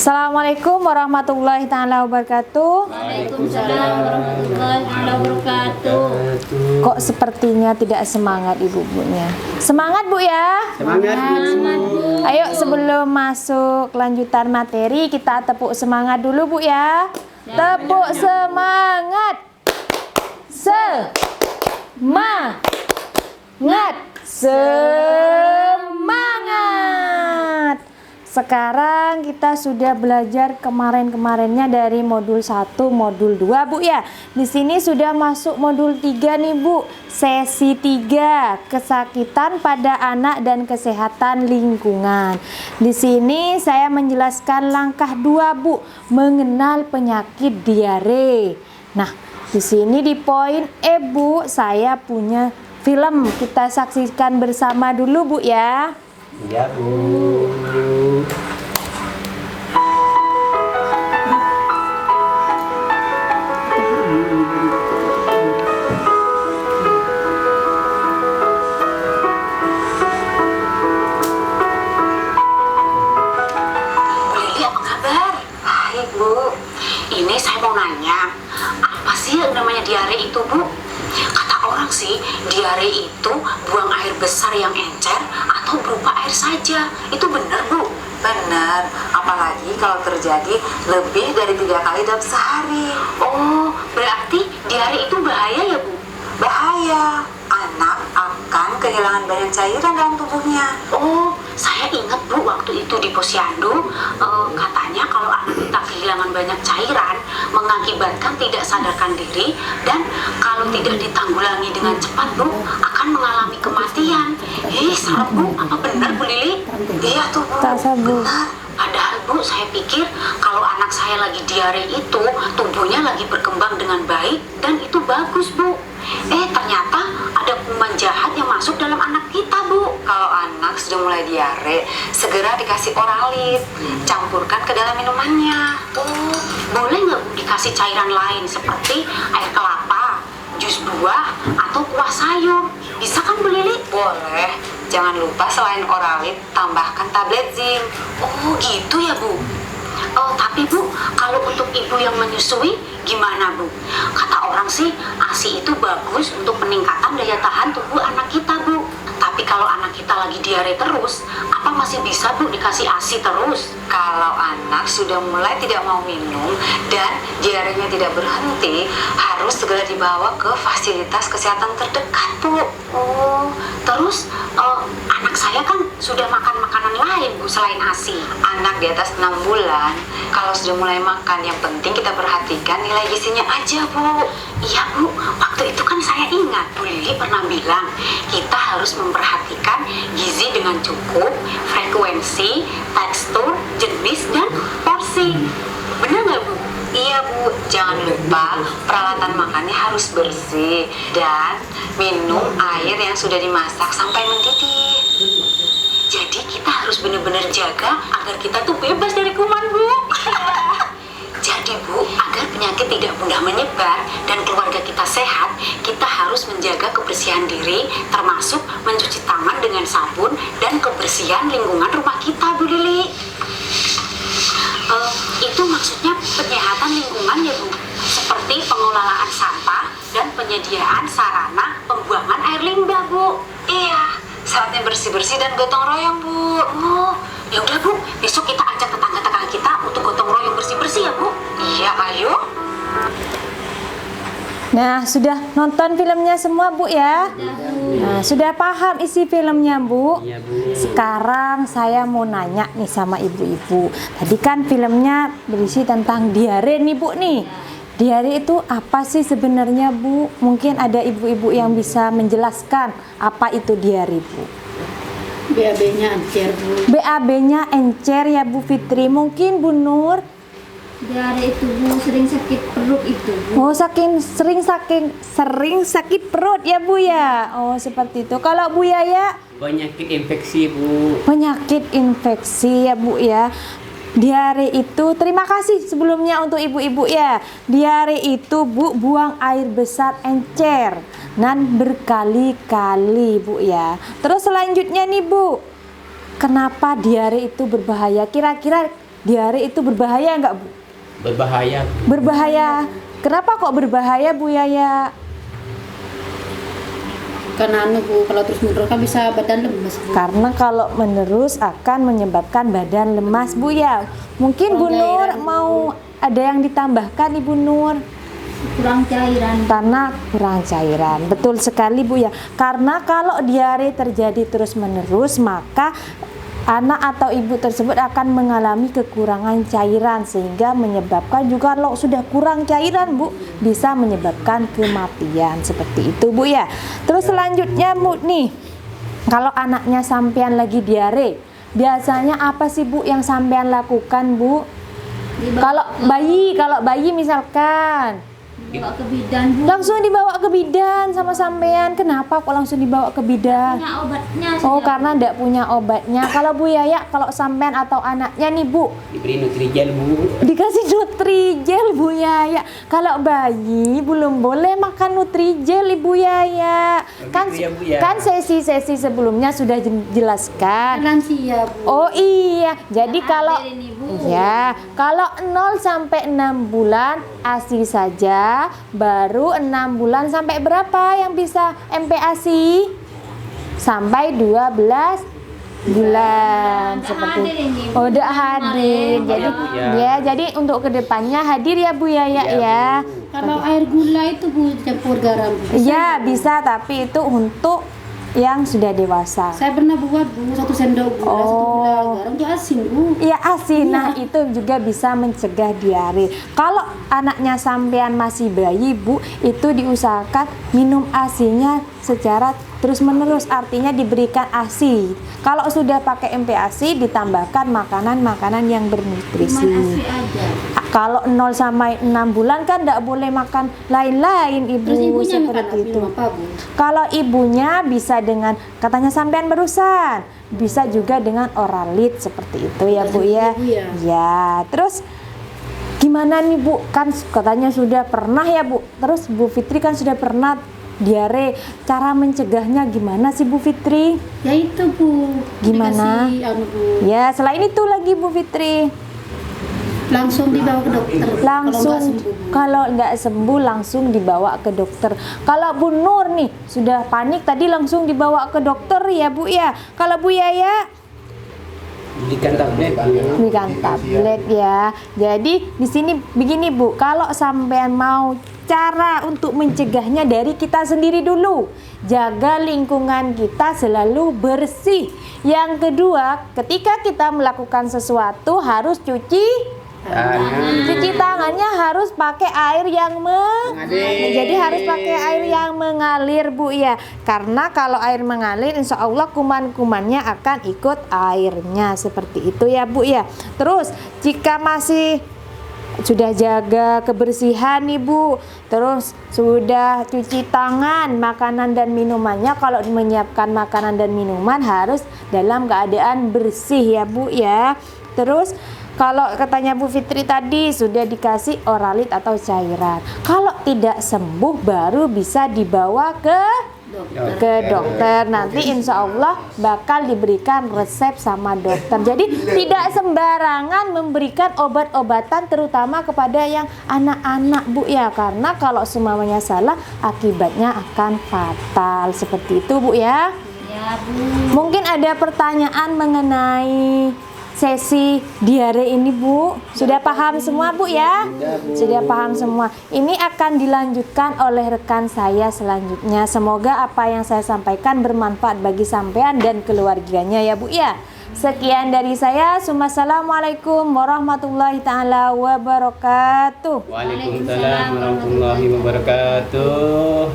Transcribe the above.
Assalamualaikum warahmatullahi taala wabarakatuh. Waalaikumsalam warahmatullahi wabarakatuh. Kok sepertinya tidak semangat ibu-ibunya? Semangat Bu ya? Semangat Bu. Ayo sebelum masuk lanjutan materi kita tepuk semangat dulu Bu ya. Tepuk semangat. Semangat. Sekarang kita sudah belajar kemarin-kemarinnya dari modul 1, modul 2 Bu ya. Di sini sudah masuk modul 3 nih Bu. Sesi 3, kesakitan pada anak dan kesehatan lingkungan. Di sini saya menjelaskan langkah 2 Bu, mengenal penyakit diare. Nah, di sini di poin E Bu, saya punya film. Kita saksikan bersama dulu Bu ya. Iya Bu. Lili, apa kabar? Baik Bu. Ini saya mau nanya, apa sih yang namanya diare itu Bu? Kata orang sih, diare itu buang air besar yang encer atau berupa air saja. Itu benar Bu? Benar, apalagi kalau terjadi lebih dari 3 kali dalam sehari. Oh, berarti diare itu bahaya ya Bu? Bahaya, anak akan kehilangan banyak cairan dalam tubuhnya. Oh, saya ingat Bu, waktu itu di posyandu katanya kalau anak kita kehilangan banyak cairan mengakibatkan tidak sadarkan diri, dan kalau tidak ditanggulangi dengan cepat Bu akan mengalami kematian. Salah Bu, apa benar Bu Lili? Iya tuh Bu, Tak sabu. benar. Padahal Bu, saya pikir kalau anak saya lagi diare itu tubuhnya lagi berkembang dengan baik dan itu bagus Bu. Ternyata ada kuman jahat yang masuk dalam anak kita Bu. Kalau anak sudah mulai diare, segera dikasih oralit, campurkan ke dalam minumannya. Oh, boleh nggak Bu dikasih cairan lain seperti air kelapa, jus buah, atau kuah sayur? Bisa kan Bu Lili? Boleh, jangan lupa selain oralit, tambahkan tablet zinc. Oh gitu ya Bu. Tapi Bu, kalau untuk ibu yang menyusui gimana Bu? Kata orang sih ASI itu bagus untuk peningkatan daya tahan tubuh anak kita Bu. Tapi kalau anak kita lagi diare terus, apa masih bisa Bu dikasih ASI terus? Kalau anak sudah mulai tidak mau minum dan diarenya tidak berhenti, harus segera dibawa ke fasilitas kesehatan terdekat Bu. Oh, terus anak saya kan sudah makan makanan lain Bu selain ASI. Anak di atas 6 bulan, kalau sudah mulai makan, yang penting kita perhatikan nilai gizinya aja Bu. Iya Bu, waktu itu kan saya ingat Bu Lili pernah bilang kita harus memperhatikan gizi dengan cukup, frekuensi, tekstur, jenis, dan porsi. Benar nggak Bu? Iya Bu, jangan lupa peralatan makannya harus bersih dan minum air yang sudah dimasak sampai mendidih. Jadi kita harus benar-benar jaga agar kita tuh bebas dari kuman Bu. Jadi Bu, agar penyakit tidak mudah menyebar dan keluarga kita sehat, kita harus menjaga kebersihan diri, termasuk mencuci tangan dengan sabun dan kebersihan lingkungan rumah kita Bu Lili. Itu maksudnya penyehatan lingkungan ya Bu, seperti pengelolaan sampah dan penyediaan sarana pembuangan air limbah Bu. Iya, saatnya bersih-bersih dan gotong royong Bu. Oh, ya udah Bu, besok kita ajak tetangga-tetangga kita untuk gotong royong bersih-bersih ya Bu. Iya, ayo. Nah, sudah nonton filmnya semua Bu ya? Nah, sudah paham isi filmnya Bu? Iya Bu. Sekarang saya mau nanya nih sama ibu-ibu. Tadi kan filmnya berisi tentang diare nih Bu nih. Diare itu apa sih sebenarnya Bu? Mungkin ada ibu-ibu yang bisa menjelaskan apa itu diare Bu. BAB-nya encer Bu. BAB-nya encer ya Bu Fitri. Mungkin Bu Nur. Diare itu Bu, sering sakit perut itu Bu. Oh, sering sakit perut ya Bu ya. Oh, seperti itu. Kalau Bu Yaya? Penyakit infeksi Bu. Penyakit infeksi ya Bu ya. Diare itu, terima kasih sebelumnya untuk ibu-ibu ya. Diare itu Bu, buang air besar encer dan berkali-kali Bu ya. Terus selanjutnya nih Bu, kenapa diare itu berbahaya? Kira-kira diare itu berbahaya nggak Bu? Berbahaya. Berbahaya. Kenapa kok berbahaya Bu Yaya? Karena Bu, kalau terus menerus kan bisa badan lemes Bu. Karena kalau menerus akan menyebabkan badan lemas Bu ya. Mungkin Bu Nur mau ada yang ditambahkan Ibu Nur? kurang cairan. Karena kurang cairan. Betul sekali Bu ya. Karena kalau diare terjadi terus menerus, maka anak atau ibu tersebut akan mengalami kekurangan cairan, sehingga menyebabkan juga kalau sudah kurang cairan Bu, bisa menyebabkan kematian seperti itu Bu ya. Terus selanjutnya Bu nih, kalau anaknya sampean lagi diare, biasanya apa sih Bu yang sampean lakukan Bu? Kalau bayi misalkan Dibawa ke bidan Bu. langsung dibawa ke bidan sama sampean. Kenapa kok langsung dibawa ke bidan? Punya obatnya. Oh, sudah. karena tidak punya obatnya. Kalau Bu Yaya, kalau sampean atau anaknya nih Bu, Diberi Nutrijel Bu. dikasih Nutrijel Bu Yaya. Kalau bayi belum boleh makan Nutrijel Ibu Yaya. Kan Begitu ya, Bu, ya? kan sesi-sesi sebelumnya sudah jelaskan. Lansia Bu. Oh iya, jadi kalau Hadir ini, Bu. ya, kalau 0 sampai 6 bulan ASI saja, baru 6 bulan sampai berapa yang bisa MPASI? Sampai 12 bulan Udah seperti hadir ini, Bu. Oh, udah Kemarin. hadir. Jadi Ya, Bu, ya. ya, jadi untuk kedepannya hadir ya Bu Yaya Ya, ya. Kalau air gula itu Bu campur garam Bu. Ya, bisa, tapi itu untuk yang sudah dewasa. Saya pernah buat Bu 1 sendok gula, 1 gula garam dia asin Bu. Iya asin, nah itu juga bisa mencegah diare. Kalau anaknya sampean masih bayi Bu, itu diusahakan minum ASI-nya secara terus menerus, artinya diberikan ASI. Kalau sudah pakai MPASI, ditambahkan makanan-makanan yang Cuman bernutrisi. ASI aja. Kalau 0 sampai 6 bulan kan tidak boleh makan lain-lain Ibu, Terus ibunya makan seperti itu. minum apa Bu? Kalau ibunya bisa dengan, katanya sampean barusan, bisa juga dengan oralit seperti itu ya Bu ya. Ibu ya. Ya, terus gimana nih Bu? Kan katanya sudah pernah ya Bu. Terus Bu Fitri kan sudah pernah diare. Cara mencegahnya gimana sih Bu Fitri? Ya itu Bu. Gimana? Dikasih, Bu. Ya, selain itu lagi Bu Fitri. Langsung dibawa ke dokter. Langsung kalau nggak sembuh langsung dibawa ke dokter. Kalau Bu Nur nih sudah panik tadi langsung dibawa ke dokter ya Bu ya. Kalau Bu Yaya Berikan tablet Bu. berikan tablet ya. Jadi di sini begini Bu, kalau sampean mau cara untuk mencegahnya dari kita sendiri dulu. Jaga lingkungan kita selalu bersih. Yang kedua, ketika kita melakukan sesuatu harus cuci tangannya harus pakai air yang mengalir. Jadi harus pakai air yang mengalir Bu ya. Karena kalau air mengalir insya Allah kuman-kumannya akan ikut airnya seperti itu ya Bu ya. Terus jika masih sudah jaga kebersihan nih Bu, terus sudah cuci tangan, makanan dan minumannya, kalau menyiapkan makanan dan minuman harus dalam keadaan bersih ya Bu ya. Terus kalau katanya Bu Fitri tadi sudah dikasih oralit atau cairan, kalau tidak sembuh baru bisa dibawa ke dokter. Nanti insya Allah bakal diberikan resep sama dokter. Jadi tidak sembarangan memberikan obat-obatan terutama kepada yang anak-anak Bu ya, karena kalau semuanya salah akibatnya akan fatal seperti itu Bu ya. Ya Bu. Mungkin ada pertanyaan mengenai sesi diare ini Bu. Sudah paham semua Bu ya? Sudah paham semua. Ini akan dilanjutkan oleh rekan saya selanjutnya. Semoga apa yang saya sampaikan bermanfaat bagi sampean dan keluarganya ya Bu ya. Sekian dari saya. Assalamualaikum warahmatullahi taala wabarakatuh. Waalaikumsalam warahmatullahi wabarakatuh.